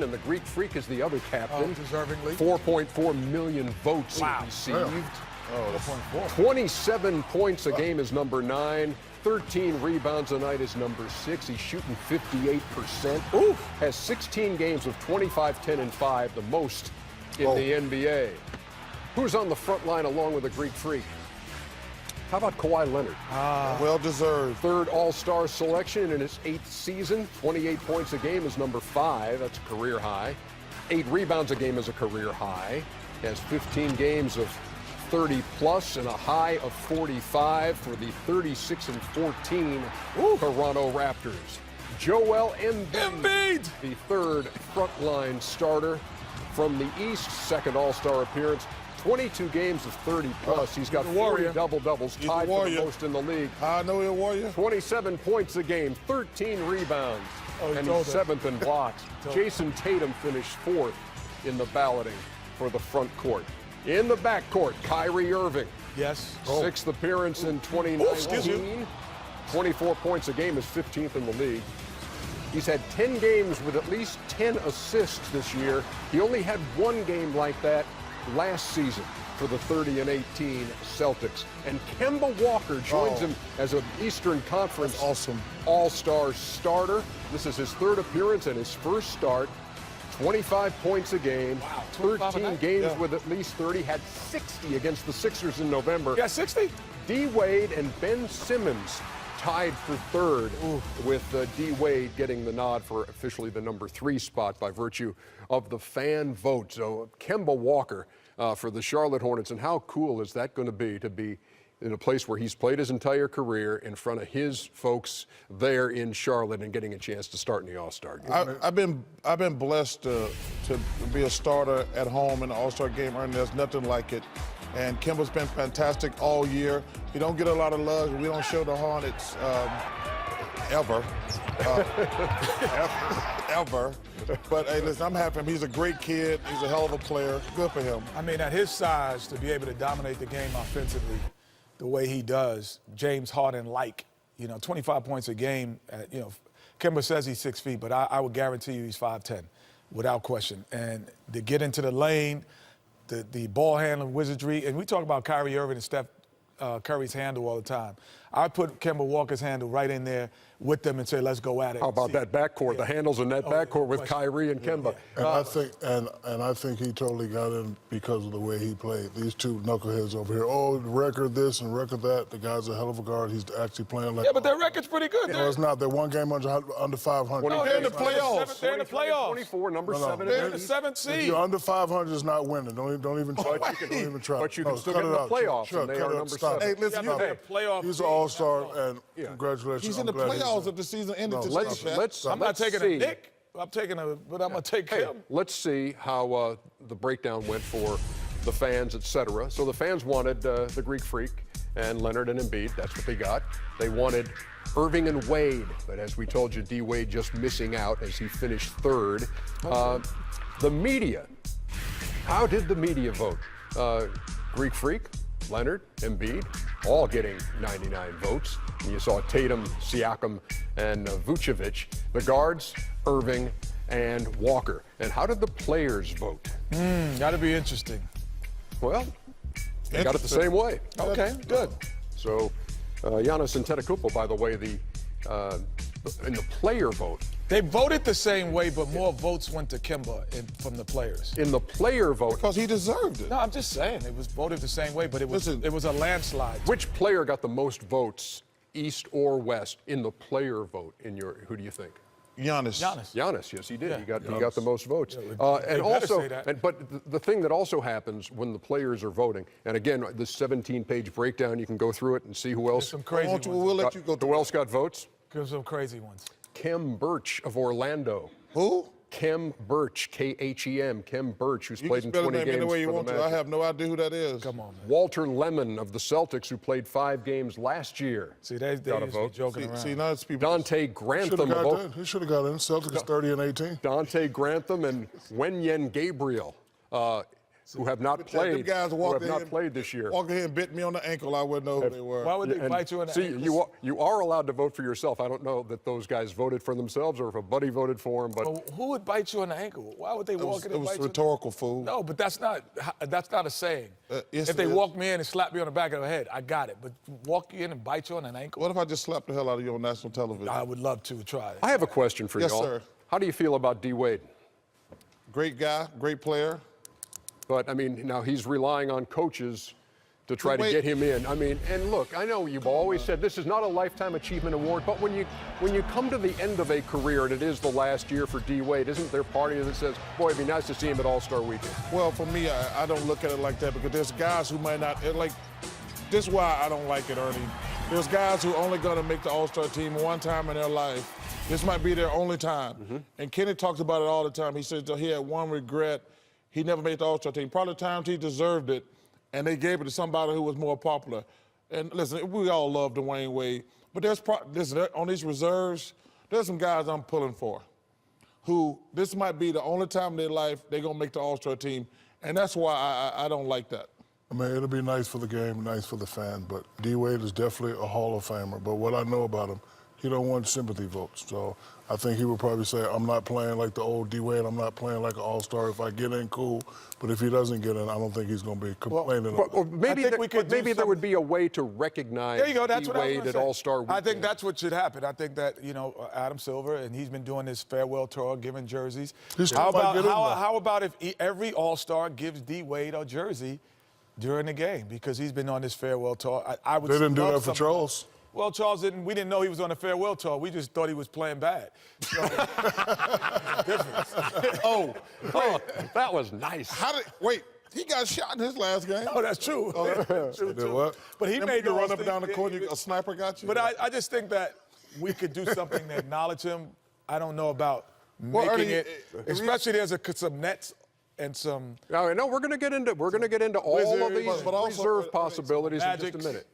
and the Greek Freak is the other captain. Deservingly. 4.4 million votes received. Oh, 4.4. 27 points a game is number 9. 13 rebounds a night is number 6. He's shooting 58%. Oof. Has 16 games of 25, 10, and 5, the most in the NBA. Who's on the front line along with the Greek Freak? How about Kawhi Leonard? Well-deserved. Third All-Star selection in his 8th season. 28 points a game is number 5. That's a career high. 8 rebounds a game is a career high. He has 15 games of 30-plus and a high of 45 for the 36-14 Toronto Raptors. Joel Embiid, the third frontline starter from the East, second All-Star appearance. 22 games of 30-plus. He's got 40 double-doubles, tied for the most in the league. I know he's a warrior. 27 points a game, 13 rebounds, and he's 7th in blocks. Jason Tatum finished 4th in the balloting for the front court. In the backcourt, Kyrie Irving. Yes. 6th appearance in 2019. 24 points a game is 15th in the league. He's had 10 games with at least 10 assists this year. He only had one game like that last season for the 30-18 Celtics. And Kemba Walker joins him as an Eastern Conference All-Star starter. This is his 3rd appearance and his first start. 25 points a game, 13 games with at least 30, had 60 against the Sixers in November. Yeah, 60? D-Wade and Ben Simmons tied for 3rd, with D-Wade getting the nod for officially the number 3 spot by virtue of the fan vote. So Kemba Walker for the Charlotte Hornets, and how cool is that going to be in a place where he's played his entire career in front of his folks there in Charlotte and getting a chance to start in the All-Star game. I've been blessed to be a starter at home in the All-Star game, and there's nothing like it. And Kemba's been fantastic all year. He don't get a lot of love. We don't show the Hornets ever. Ever. But hey, listen, I'm happy. He's a great kid. He's a hell of a player. Good for him. I mean, at his size, to be able to dominate the game offensively the way he does, James Harden-like, 25 points a game. Kemba says he's 6 feet, but I would guarantee you he's 5'10", without question. And to get into the lane, the ball handling wizardry, and we talk about Kyrie Irving and Steph Curry's handle all the time. I put Kemba Walker's handle right in there with them and say, let's go at it. How about that backcourt? The handles in that backcourt with Kyrie and Kemba. And I think he totally got in because of the way he played. These two knuckleheads over here, record this and record that. The guy's a hell of a guard. He's actually playing like. Yeah, but their record's pretty good. No, it's not. They're one game under 500. No, they're in the playoffs. They're in the playoffs. 24, number 7. They're in the 7th seed. If you're under 500, is not winning. Don't even try. Don't even try. But you can still get in the playoffs, and they are number 7. Hey, listen, he's an all-star, and congratulations. He's in the playoffs if the season ended. I'm not taking a Nick. I'm taking but I'm going to take him. Let's see how the breakdown went for the fans, etc. So the fans wanted the Greek Freak and Leonard and Embiid. That's what they got. They wanted Irving and Wade, but as we told you, D-Wade just missing out as he finished 3rd. The media. How did the media vote? Greek Freak, Leonard, Embiid, all getting 99 votes. And you saw Tatum, Siakam, and Vucevic. The guards, Irving and Walker. And how did the players vote? Got to be interesting. Well, they got it the same way. Okay, good. So, Giannis Antetokounmpo, by the way, in the player vote. They voted the same way, but more votes went to Kemba from the players. In the player vote. Because he deserved it. No, I'm just saying. It was voted the same way, but it was a landslide. Which player got the most votes, East or West, in the player vote? Who do you think? Giannis. Giannis, yes, he did. He got the most votes. Yeah, and also, but the thing that also happens when the players are voting, and again, this 17-page breakdown, you can go through it and see who else. Some crazy ones. We'll let you go. Who else got votes? Give some crazy ones. Kem Birch of Orlando. Who? Kem Birch, K-H-E-M, Kem Birch, who's played in 20 games any way you for want the to. Magic. I have no idea who that is. Come on, man. Walter Lemon of the Celtics, who played 5 games last year. See, they got a used to be vote. joking around. See, now it's people. Dante Grantham. He should have got in. Celtics 30 and 18. Dante Grantham and Wenyen Gabriel. who have not Them played, guys who have not played this year. Walked in and bit me on the ankle. I wouldn't know who they were. Why would they bite you in the See, ankles? you are allowed to vote for yourself. I don't know that those guys voted for themselves or if a buddy voted for them, but Well, who would bite you on the ankle? Why would they walk in and bite It you? was rhetorical, fool. No, but that's not a saying. Yes, if they it is. walk me in and slap me on the back of the head, I got it. But walk you in and bite you on an ankle? What if I just slapped the hell out of you on national television? I would love to try it. I have a question for Yes, y'all. sir. How do you feel about D. Wade? Great guy, great player. But, I mean, now he's relying on coaches to try to Wait. get him in. I mean, and look, I know you've always said this is not a Lifetime Achievement Award, but when you come to the end of a career and it is the last year for D. Wade, isn't there part of you that says, boy, it'd be nice to see him at All-Star Weekend? Well, for me, I don't look at it like that because there's guys who might not, this is why I don't like it, Ernie. There's guys who are only going to make the All-Star team one time in their life. This might be their only time. And Kenny talks about it all the time. He says that he had one regret. He never made the All-Star team. Probably the times he deserved it, and they gave it to somebody who was more popular. And listen, we all love Dwayne Wade, but listen, on these reserves, there's some guys I'm pulling for who this might be the only time in their life they're going to make the All-Star team, and that's why I don't like that. I mean, it'll be nice for the game, nice for the fan, but D. Wade is definitely a Hall of Famer. But what I know about him, he don't want sympathy votes. So I think he would probably say, I'm not playing like the old D. Wade. I'm not playing like an all-star. If I get in, cool. But if he doesn't get in, I don't think he's going to be complaining. Or maybe I think maybe there would be a way to recognize There you go. That's D. what I was Wade gonna at say. All-Star Weekend. I think that's what should happen. I think that, Adam Silver, and he's been doing this farewell tour, giving jerseys. How about if every All-Star gives D. Wade a jersey during the game? Because he's been on this farewell tour. I would They didn't do love that for something- Charles. Well, Charles we didn't know he was on a farewell tour. We just thought he was playing bad. So, difference. Oh, that was nice. Wait, he got shot in his last game. Oh, that's true. True, Did what? But he Remember made you the run up All-Star- and down the court, a sniper got you? But I just think that we could do something to acknowledge him. I don't know about Well, making Ernie, it, especially there's some Nets and some No, we're going to get into all of Wizards, these but also- reserve possibilities in Magic. just a minute.